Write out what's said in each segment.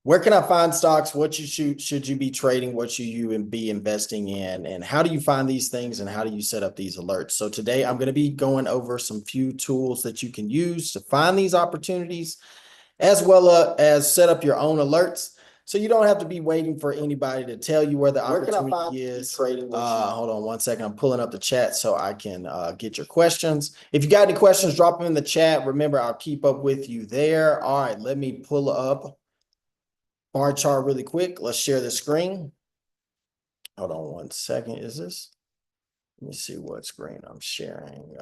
Where can I find stocks? What should you be trading? What should you be investing in? And how do you find these things? And how do you set up these alerts? So today I'm going to be going over some few tools that you can use to find these opportunities, as well as set up your own alerts. So you don't have to be waiting for anybody to tell you where the opportunity is. Hold on one second. I'm pulling up the chat so I can get your questions. If you got any questions, drop them in the chat. Remember, I'll keep up with you there. All right, let me pull up bar chart really quick. Let's share the screen. Hold on one second. Is this? Let me see what screen I'm sharing.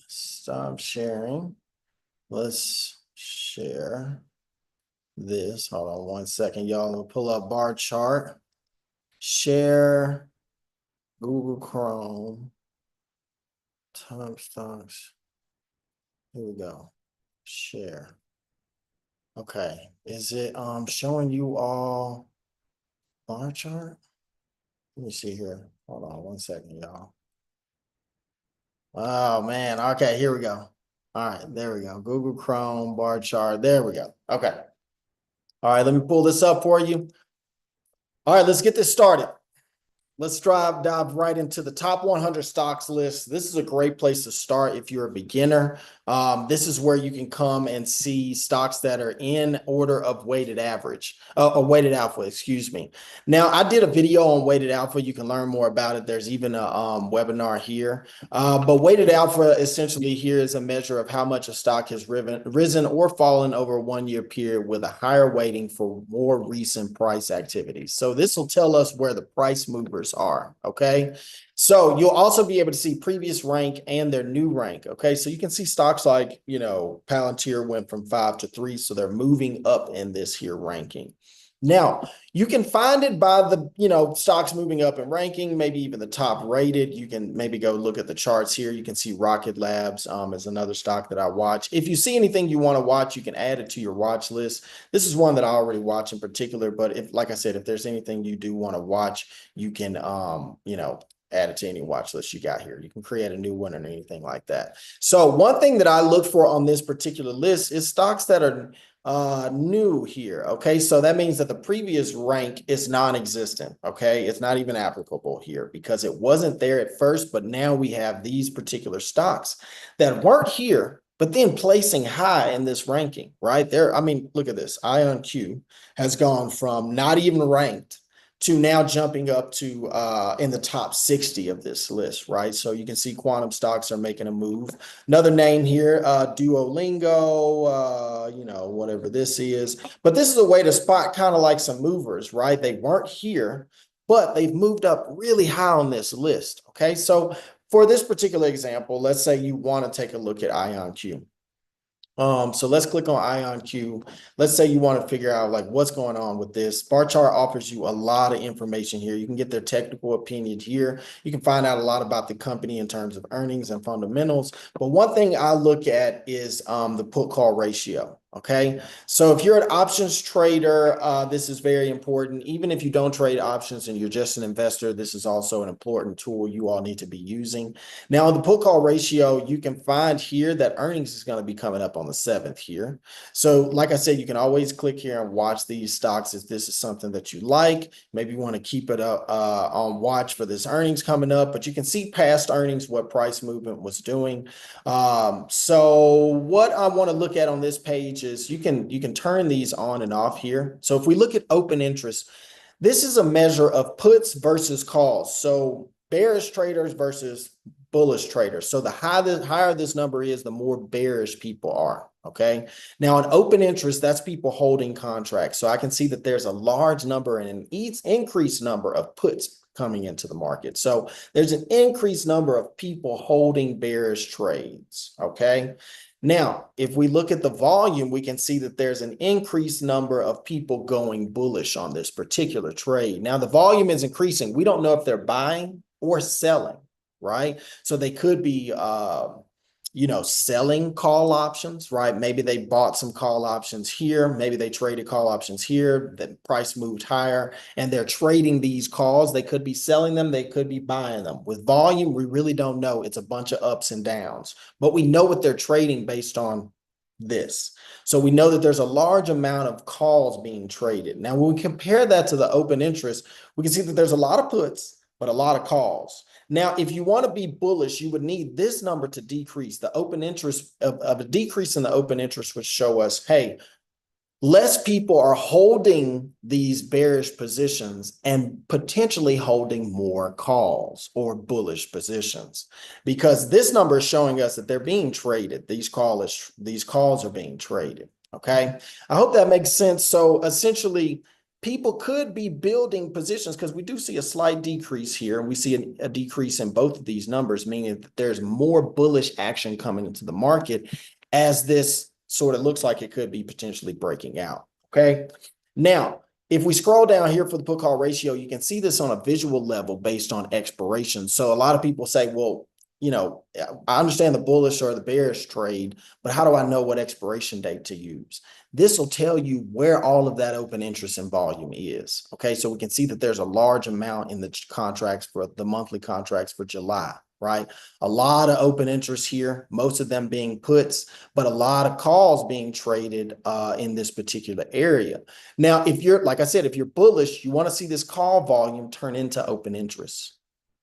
Stop sharing. Let's share this. Hold on one second, y'all. Let me pull up bar chart. Share Google Chrome. Top stocks. Here we go. Share. Okay. Is it showing you all bar chart? Let me see here. Hold on one second, y'all. Oh man. Okay, here we go. All right, there we go. Google Chrome, bar chart. There we go. Okay. All right, let me pull this up for you. All right, let's get this started. Let's dive right into the top 100 stocks list. This is a great place to start if you're a beginner. This is where you can come and see stocks that are in order of weighted average, or weighted alpha, excuse me. Now, I did a video on weighted alpha. You can learn more about it. There's even a webinar here. But weighted alpha essentially here is a measure of how much a stock has risen or fallen over a 1-year period with a higher weighting for more recent price activities. So this will tell us where the price movers are. Okay. So you'll also be able to see previous rank and their new rank. Okay. So you can see stocks like, Palantir went from 5 to 3. So they're moving up in this here ranking. Now, you can find it by the, stocks moving up in ranking, maybe even the top rated. You can maybe go look at the charts here. You can see Rocket Labs is another stock that I watch. If you see anything you want to watch, you can add it to your watch list. This is one that I already watch in particular, but if, like I said, if there's anything you do want to watch, you can, add it to any watch list you got here. You can create a new one or anything like that. So one thing that I look for on this particular list is stocks that are new here. Okay, so that means that the previous rank is non-existent. Okay, it's not even applicable here because it wasn't there at first, but now we have these particular stocks that weren't here, but then placing high in this ranking, right there. I mean, look at this. IonQ has gone from not even ranked to now jumping up to in the top 60 of this list, right? So you can see quantum stocks are making a move. Another name here, Duolingo, whatever this is. But this is a way to spot kind of like some movers, right? They weren't here, but they've moved up really high on this list, okay? So for this particular example, let's say you want to take a look at IonQ. So let's click on IonQ. Let's say you want to figure out like what's going on with this. Barchart offers you a lot of information here. You can get their technical opinion here. You can find out a lot about the company in terms of earnings and fundamentals. But one thing I look at is the put call ratio. Okay, so if you're an options trader, this is very important. Even if you don't trade options and you're just an investor, this is also an important tool you all need to be using. Now, the put call ratio, you can find here that earnings is going to be coming up on the 7th here. So like I said, you can always click here and watch these stocks if this is something that you like. Maybe you want to keep it up on watch for this earnings coming up, but you can see past earnings, what price movement was doing. So what I want to look at on this page is you can turn these on and off here. So if we look at open interest, this is a measure of puts versus calls. So bearish traders versus bullish traders. So the higher this number is, the more bearish people are. Okay. Now, an open interest, that's people holding contracts. So I can see that there's a large number and an increased number of puts coming into the market. So there's an increased number of people holding bearish trades. Okay. Now, if we look at the volume, we can see that there's an increased number of people going bullish on this particular trade. Now, the volume is increasing. We don't know if they're buying or selling, right? So they could be, selling call options, right? Maybe they bought some call options here. Maybe they traded call options here. The price moved higher and they're trading these calls. They could be selling them. They could be buying them. With volume, we really don't know. It's a bunch of ups and downs, but we know what they're trading based on this. So we know that there's a large amount of calls being traded. Now, when we compare that to the open interest, we can see that there's a lot of puts, but a lot of calls. Now, if you want to be bullish, you would need this number to decrease. The open interest of a decrease in the open interest would show us, hey, less people are holding these bearish positions and potentially holding more calls or bullish positions, because this number is showing us that they're being traded. These calls are being traded. Okay. I hope that makes sense. So essentially, people could be building positions because we do see a slight decrease here, and we see a decrease in both of these numbers, meaning that there's more bullish action coming into the market as this sort of looks like it could be potentially breaking out. Okay. Now, if we scroll down here for the put call ratio, you can see this on a visual level based on expiration. So a lot of people say, well, I understand the bullish or the bearish trade, but how do I know what expiration date to use? This will tell you where all of that open interest and volume is. Okay. So we can see that there's a large amount in the contracts for the monthly contracts for July, right? A lot of open interest here, most of them being puts, but a lot of calls being traded in this particular area. Now, if you're, like I said, if you're bullish, you want to see this call volume turn into open interest,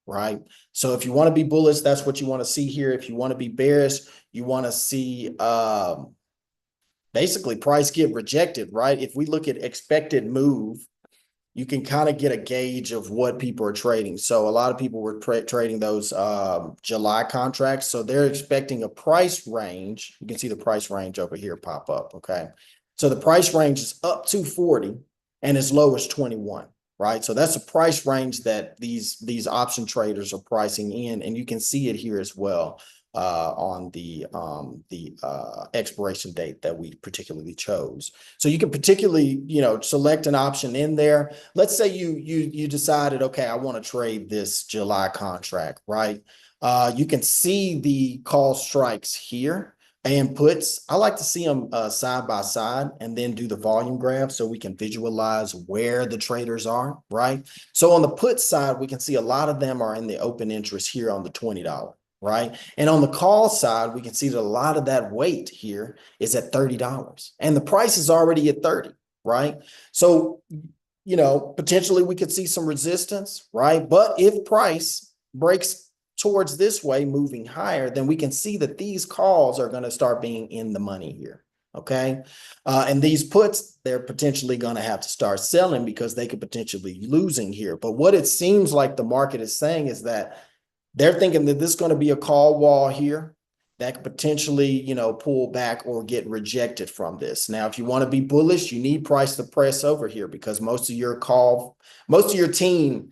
right? So if you want to be bullish, that's what you want to see here. If you want to be bearish, you want to see basically price get rejected, right? If we look at expected move, you can kind of get a gauge of what people are trading. So a lot of people were trading those July contracts. So they're expecting a price range. You can see the price range over here pop up. Okay. So the price range is up to 40 and as low as 21, right? So that's a price range that these option traders are pricing in. And you can see it here as well on the expiration date that we particularly chose. So you can particularly, select an option in there. Let's say you decided, okay, I want to trade this July contract, right? You can see the call strikes here and puts. I like to see them side by side and then do the volume graph so we can visualize where the traders are, right? So on the put side, we can see a lot of them are in the open interest here on the $20. Right. And on the call side, we can see that a lot of that weight here is at $30 and the price is already at 30. Right. So, potentially we could see some resistance. Right. But if price breaks towards this way, moving higher, then we can see that these calls are going to start being in the money here. Okay. And these puts, they're potentially going to have to start selling because they could potentially be losing here. But what it seems like the market is saying is that they're thinking that this is going to be a call wall here that could potentially, pull back or get rejected from this. Now, if you want to be bullish, you need price to press over here because most of your team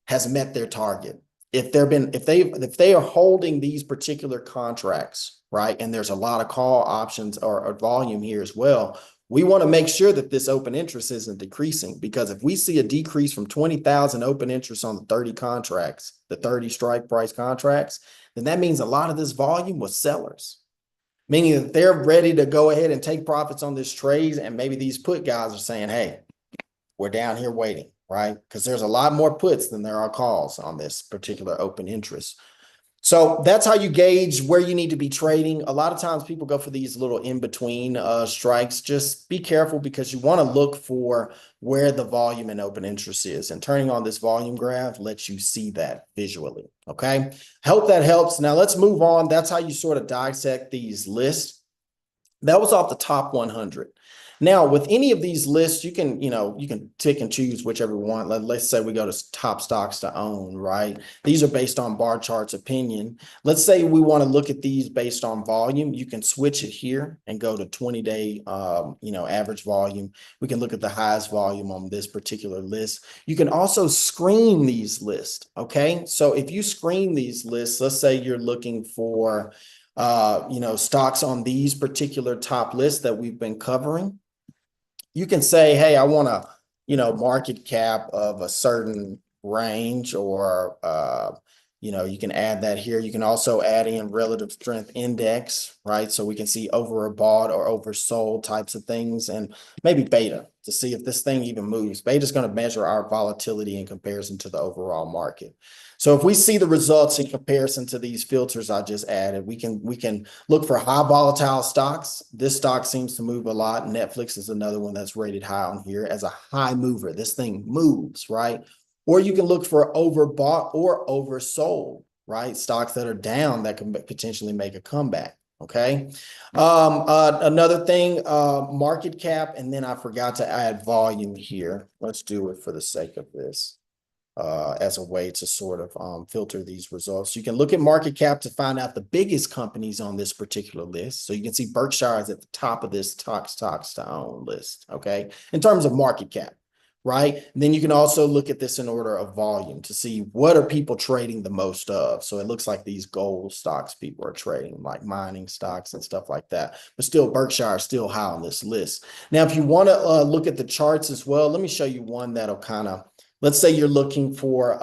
has met their target. If they are holding these particular contracts, right, and there's a lot of call options or volume here as well, we want to make sure that this open interest isn't decreasing, because if we see a decrease from 20,000 open interest on the 30 contracts, the 30 strike price contracts, then that means a lot of this volume was sellers, meaning that they're ready to go ahead and take profits on this trade. And maybe these put guys are saying, hey, we're down here waiting, right? Because there's a lot more puts than there are calls on this particular open interest. So that's how you gauge where you need to be trading. A lot of times people go for these little in-between strikes. Just be careful because you want to look for where the volume and open interest is. And turning on this volume graph lets you see that visually. Okay. Hope that helps. Now let's move on. That's how you sort of dissect these lists. That was off the top 100. Now, with any of these lists, you can tick and choose whichever one. Let's say we go to top stocks to own, right? These are based on Barchart's opinion. Let's say we want to look at these based on volume. You can switch it here and go to 20-day, average volume. We can look at the highest volume on this particular list. You can also screen these lists, okay? So if you screen these lists, let's say you're looking for stocks on these particular top lists that we've been covering. You can say, hey, I want a, market cap of a certain range or, You can add that here. You can also add in relative strength index, right? So we can see overbought or oversold types of things, and maybe beta to see if this thing even moves. Beta is going to measure our volatility in comparison to the overall market. So if we see the results in comparison to these filters I just added, we can look for high volatile stocks. This stock seems to move a lot. Netflix is another one that's rated high on here as a high mover. This thing moves, right? Or you can look for overbought or oversold, right? Stocks that are down that can potentially make a comeback. Okay. Another thing, market cap, and then I forgot to add volume here. Let's do it for the sake of this. As a way to sort of filter these results. You can look at market cap to find out the biggest companies on this particular list. So you can see Berkshire is at the top of this stocks to own list, okay, in terms of market cap, right? And then you can also look at this in order of volume to see what are people trading the most of. So it looks like these gold stocks people are trading, like mining stocks and stuff like that. But still, Berkshire is still high on this list. Now, if you want to look at the charts as well, let me show you one that'll kind of, let's say you're looking for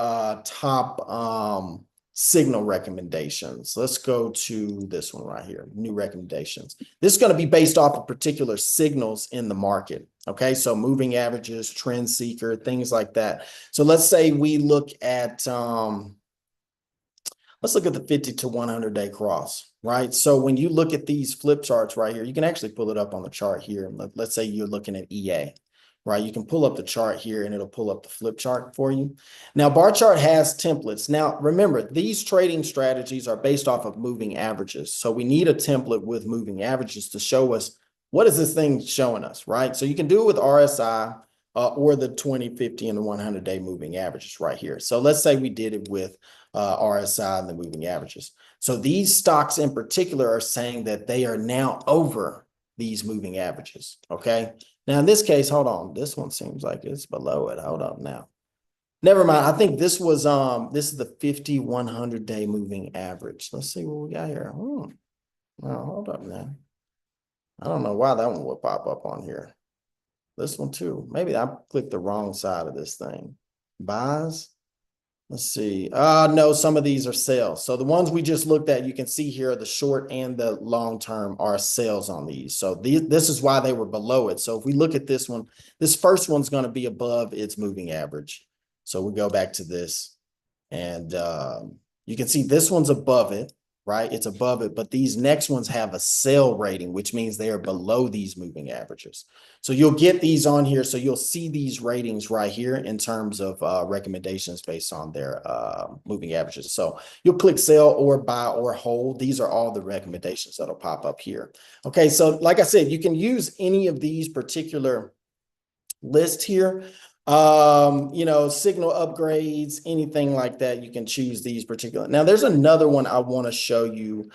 top signal recommendations. Let's go to this one right here, new recommendations. This is going to be based off of particular signals in the market. Okay, so moving averages, trend seeker, things like that. So let's say we look at let's look at the 50 to 100 day cross, right? So when you look at these flip charts right here, you can actually pull it up on the chart here. Let's say you're looking at EA. Right, you can pull up the chart here and it'll pull up the flip chart for you. Now, Barchart has templates. Now, remember, these trading strategies are based off of moving averages. So we need a template with moving averages to show us what is this thing showing us, right? So you can do it with RSI or the 20, 50, and the 100-day moving averages right here. So let's say we did it with RSI and the moving averages. So these stocks in particular are saying that they are now over these moving averages, okay? Now, in this case, hold on. This one seems like it's below it. Hold up now. Never mind. I think this was this is the 50, 100-day moving average. Let's see what we got here. Oh, hold up now. I don't know why that one will pop up on here. This one too. Maybe I clicked the wrong side of this thing. Buys. Let's see. No, some of these are sales. So the ones we just looked at, you can see here, the short and the long term are sales on these. So this is why they were below it. So if we look at this one, this first one's going to be above its moving average. So we go back to this and you can see this one's above it, right? It's above it, but these next ones have a sell rating, which means they are below these moving averages. So you'll get these on here. So you'll see these ratings right here in terms of recommendations based on their moving averages. So you'll click sell or buy or hold. These are all the recommendations that'll pop up here. Okay, so like I said, you can use any of these particular lists here. Signal upgrades, anything like that, you can choose these particular. Now, there's another one I want to show you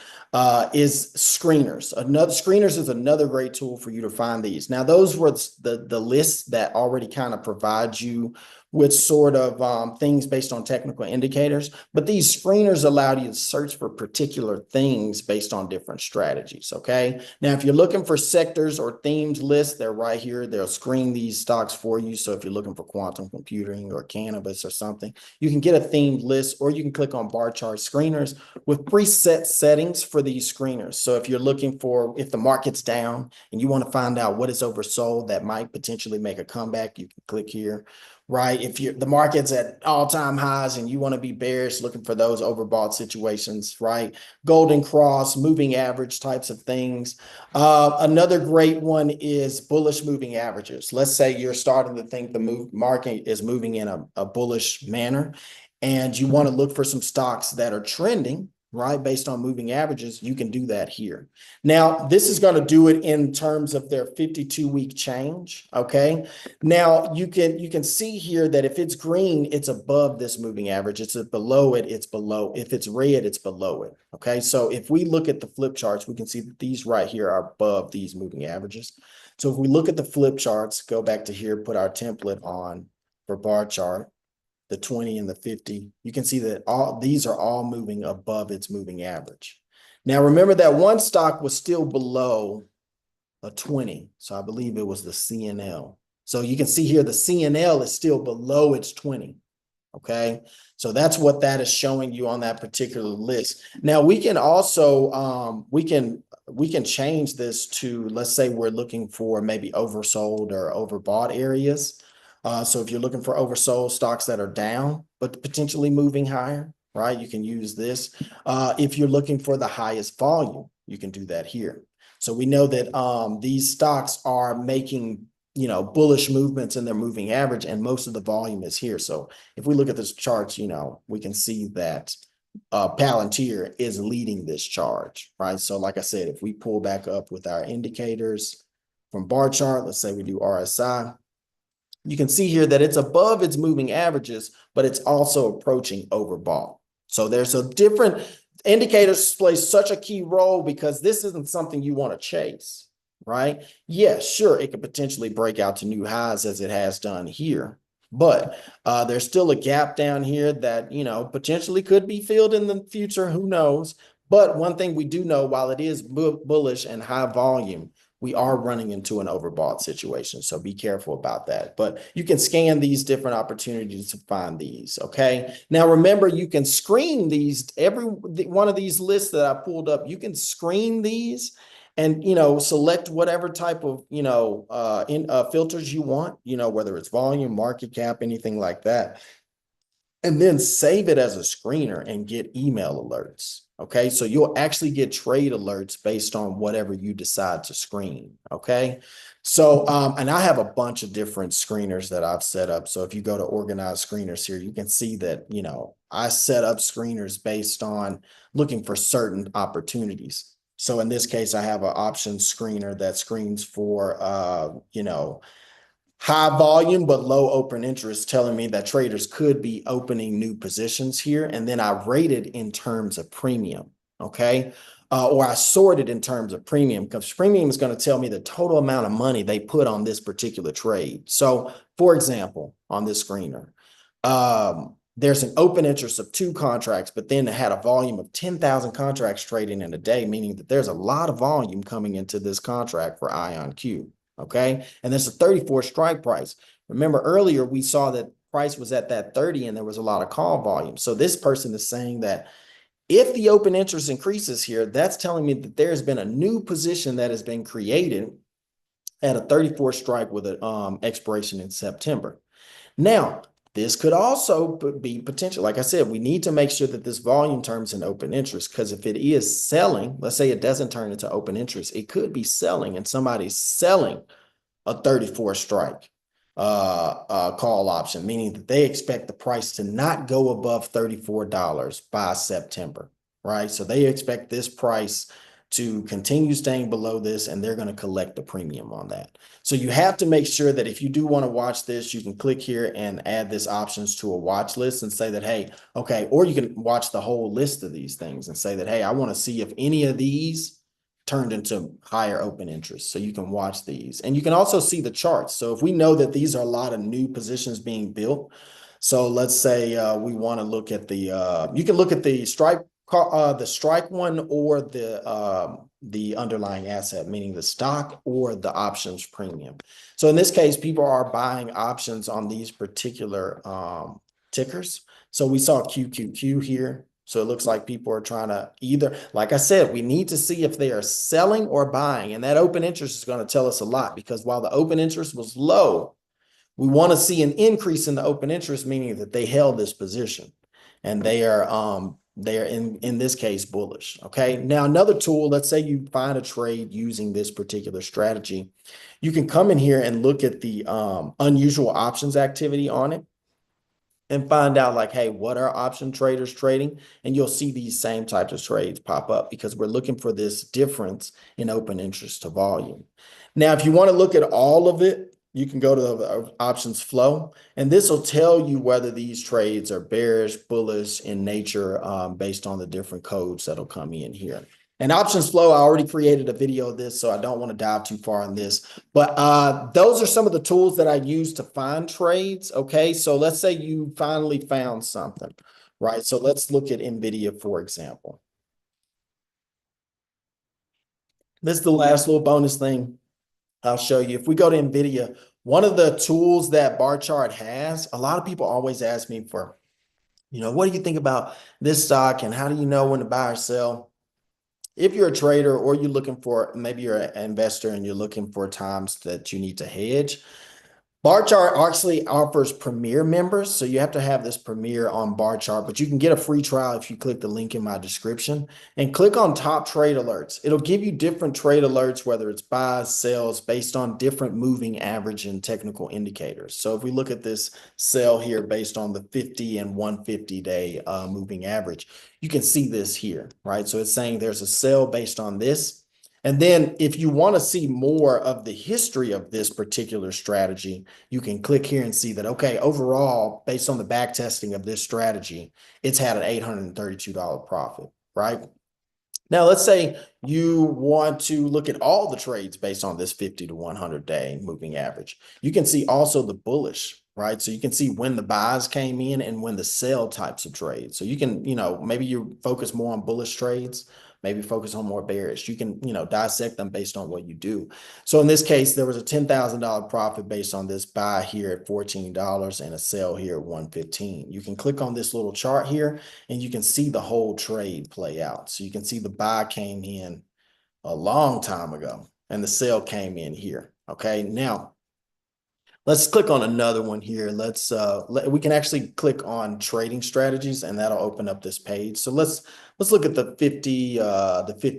is screeners. Screeners is another great tool for you to find these. Now, those were the lists that already kind of provide you with sort of things based on technical indicators, but these screeners allow you to search for particular things based on different strategies, okay? Now, if you're looking for sectors or themes lists, they're right here. They'll screen these stocks for you. So if you're looking for quantum computing or cannabis or something, you can get a themed list, or you can click on Barchart screeners with preset settings for these screeners. So if you're looking for, if the market's down and you want to find out what is oversold that might potentially make a comeback, you can click here. Right. If the market's at all-time highs and you want to be bearish, looking for those overbought situations, right? Golden cross, moving average types of things. Another great one is bullish moving averages. Let's say you're starting to think the market is moving in a bullish manner and you want to look for some stocks that are trending, right, based on moving averages. You can do that here. Now, this is going to do it in terms of their 52-week change, okay? Now, you can see here that if it's green, it's above this moving average. It's below it, it's below. If it's red, it's below it, okay? So if we look at the flip charts, we can see that these right here are above these moving averages. So if we look at the flip charts, go back to here, put our template on for bar chart, the 20 and the 50, you can see that these are all moving above its moving average. Now, remember that one stock was still below a 20. So I believe it was the CNL. So you can see here, the CNL is still below its 20. Okay, so that's what that is showing you on that particular list. Now we can also we can change this to, let's say we're looking for maybe oversold or overbought areas. So if you're looking for oversold stocks that are down but potentially moving higher, right? You can use this. If you're looking for the highest volume, you can do that here. So we know that these stocks are making, you know, bullish movements in their moving average, and most of the volume is here. So if we look at this chart, you know, we can see that Palantir is leading this charge, right? So like I said, if we pull back up with our indicators from Barchart, let's say we do RSI, you can see here that it's above its moving averages, but it's also approaching overbought. So there's a different indicators play such a key role because this isn't something you want to chase, right? Yeah, sure, it could potentially break out to new highs as it has done here. But there's still a gap down here that, you know, potentially could be filled in the future. Who knows? But one thing we do know, while it is bullish and high volume, we are running into an overbought situation. So be careful about that. But you can scan these different opportunities to find these. Okay. Now, remember, you can screen these, every one of these lists that I pulled up, you can screen these and, you know, select whatever type of, you know, filters you want, you know, whether it's volume, market cap, anything like that, and then save it as a screener and get email alerts. Okay, so you'll actually get trade alerts based on whatever you decide to screen. Okay, so and I have a bunch of different screeners that I've set up. So if you go to organized screeners here, you can see that, you know, I set up screeners based on looking for certain opportunities. So in this case, I have an option screener that screens for you know, high volume but low open interest, telling me that traders could be opening new positions here. And then I rated in terms of premium. Okay. Or I sorted in terms of premium, because premium is going to tell me the total amount of money they put on this particular trade. So for example, on this screener, there's an open interest of 2 contracts, but then it had a volume of 10,000 contracts trading in a day, meaning that there's a lot of volume coming into this contract for IonQ. Okay. And there's a 34 strike price. Remember earlier, we saw that price was at that 30 and there was a lot of call volume. So this person is saying that if the open interest increases here, that's telling me that there's been a new position that has been created at a 34 strike with an expiration in September. Now, this could also be potential. Like I said, we need to make sure that this volume turns in open interest, because if it is selling, let's say it doesn't turn into open interest, it could be selling and somebody's selling a 34 strike call option, meaning that they expect the price to not go above $34 by September, right? So they expect this price to continue staying below this, and they're going to collect the premium on that. So you have to make sure that if you do want to watch this, you can click here and add this options to a watch list and say that, hey, okay, or you can watch the whole list of these things and say that, hey, I want to see if any of these turned into higher open interest. So you can watch these, and you can also see the charts. So if we know that these are a lot of new positions being built, so let's say we want to look at the you can look at the strike one, or the underlying asset, meaning the stock or the options premium. So in this case, people are buying options on these particular tickers. So we saw QQQ here. So it looks like people are trying to either, like I said, we need to see if they are selling or buying. And that open interest is going to tell us a lot, because while the open interest was low, we want to see an increase in the open interest, meaning that they held this position and they are in this case bullish. Okay. Now another tool, let's say you find a trade using this particular strategy, you can come in here and look at the unusual options activity on it and find out, like, hey, what are option traders trading? And you'll see these same types of trades pop up, because we're looking for this difference in open interest to volume. Now, if you want to look at all of it, you can go to the options flow, and this will tell you whether these trades are bearish, bullish in nature, based on the different codes that'll come in here. And options flow, I already created a video of this, so I don't want to dive too far on this. But those are some of the tools that I use to find trades. Okay, so let's say you finally found something, right? So let's look at NVIDIA, for example. This is the last little bonus thing I'll show you. If we go to NVIDIA, one of the tools that Barchart has, a lot of people always ask me for what do you think about this stock and how do you know when to buy or sell? If you're a trader or you're looking for, maybe you're an investor and you're looking for times that you need to hedge, Barchart actually offers Premier members, so you have to have this Premier on Barchart, but you can get a free trial if you click the link in my description and click on top trade alerts. It'll give you different trade alerts, whether it's buys, sells, based on different moving average and technical indicators. So if we look at this sell here based on the 50 and 150 day moving average, you can see this here, right? So it's saying there's a sell based on this. And then if you want to see more of the history of this particular strategy, you can click here and see that, okay, overall, based on the back testing of this strategy, it's had an $832 profit, right? Now, let's say you want to look at all the trades based on this 50 to 100 day moving average. You can see also the bullish, right? So you can see when the buys came in and when the sell types of trades. So you can, maybe you focus more on bullish trades, maybe focus on more bearish. You can, dissect them based on what you do. So in this case, there was a $10,000 profit based on this buy here at $14 and a sell here at 115. You can click on this little chart here and you can see the whole trade play out. So you can see the buy came in a long time ago and the sell came in here. Okay, now let's click on another one here. We can actually click on trading strategies and that'll open up this page. So let's look at the 50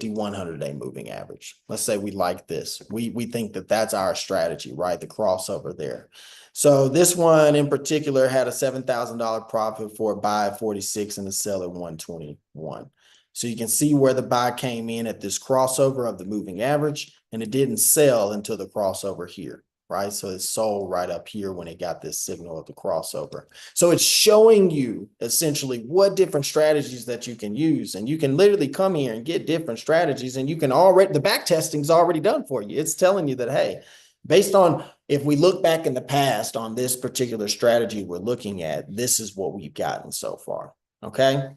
100 day moving average. Let's say we like this. We think that that's our strategy, right? The crossover there. So this one in particular had a $7,000 profit for a buy at 46 and a sell at 121. So you can see where the buy came in at this crossover of the moving average, and it didn't sell until the crossover here, right? So it sold right up here when it got this signal of the crossover. So it's showing you essentially what different strategies that you can use. And you can literally come here and get different strategies, and you can already, the back testing is already done for you. It's telling you that, hey, based on, if we look back in the past on this particular strategy we're looking at, this is what we've gotten so far, okay?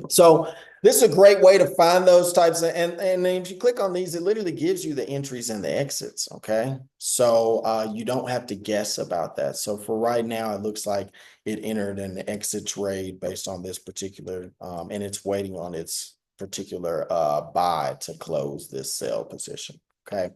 So this is a great way to find those types of, and if you click on these, it literally gives you the entries and the exits, okay? So you don't have to guess about that. So for right now, it looks like it entered an exit trade based on this particular, and it's waiting on its particular buy to close this sell position, okay?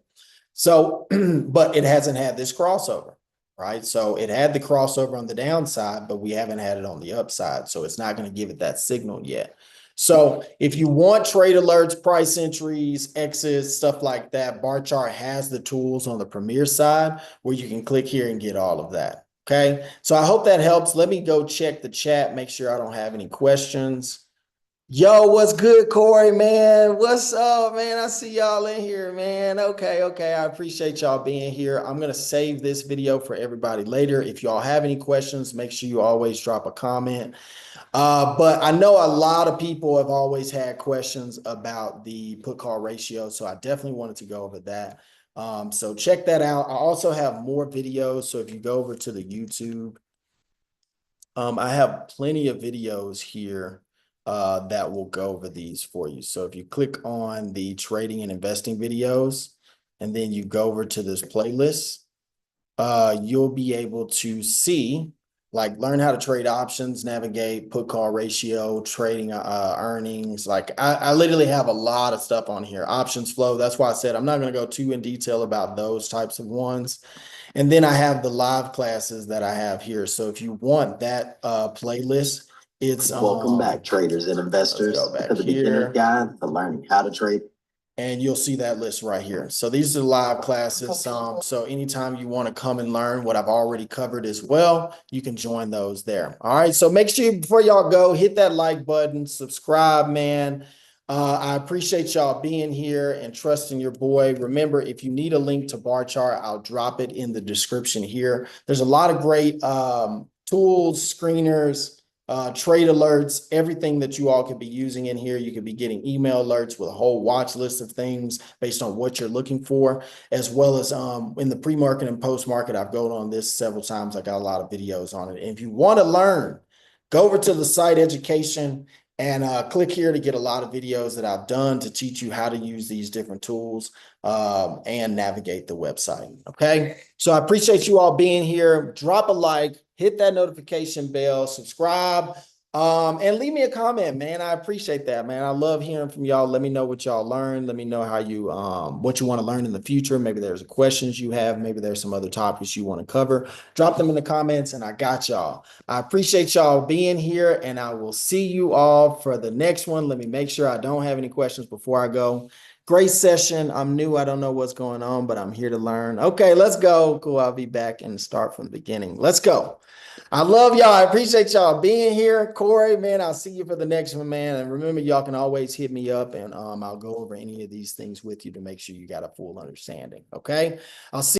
So, but it hasn't had this crossover, right? So it had the crossover on the downside, but we haven't had it on the upside. So it's not going to give it that signal yet. So if you want trade alerts, price entries, exits, stuff like that, Barchart has the tools on the Premier side where you can click here and get all of that. Okay. So I hope that helps. Let me go check the chat, make sure I don't have any questions. Yo, what's good, Corey, man? What's up, man? I see y'all in here, man. Okay. I appreciate y'all being here. I'm going to save this video for everybody later. If y'all have any questions, make sure you always drop a comment. But I know a lot of people have always had questions about the put call ratio. So I definitely wanted to go over that. So check that out. I also have more videos. So if you go over to the YouTube, I have plenty of videos here that will go over these for you. So if you click on the trading and investing videos, and then you go over to this playlist, you'll be able to see, like, learn how to trade options, navigate, put call ratio, trading earnings. Like I literally have a lot of stuff on here. Options flow. That's why I said I'm not going to go too in detail about those types of ones. And then I have the live classes that I have here. So if you want that playlist, it's welcome back, traders and investors, to the beginner guide to learning how to trade. And you'll see that list right here. So these are live classes. So anytime you want to come and learn what I've already covered as well, you can join those there. All right. So make sure before y'all go, hit that like button, subscribe, man. I appreciate y'all being here and trusting your boy. Remember, if you need a link to Barchart, I'll drop it in the description here. There's a lot of great tools, screeners, trade alerts, everything that you all could be using in here. You could be getting email alerts with a whole watch list of things based on what you're looking for, as well as in the pre-market and post-market. I've gone on this several times. I got a lot of videos on it. And if you want to learn, go over to the site education and click here to get a lot of videos that I've done to teach you how to use these different tools and navigate the website. Okay. So I appreciate you all being here. Drop a like, hit that notification bell, subscribe. And leave me a comment, man. I appreciate that, man. I love hearing from y'all. Let me know what y'all learned. Let me know how you what you want to learn in the future. Maybe there's questions you have. Maybe there's some other topics you want to cover. Drop them in the comments and I got y'all. I appreciate y'all being here and I will see you all for the next one. Let me make sure I don't have any questions before I go. Great session. I'm new. I don't know what's going on, but I'm here to learn. Okay, let's go. Cool. I'll be back and start from the beginning. Let's go. I love y'all. I appreciate y'all being here. Corey, man, I'll see you for the next one, man. And remember, y'all can always hit me up and I'll go over any of these things with you to make sure you got a full understanding. Okay. I'll see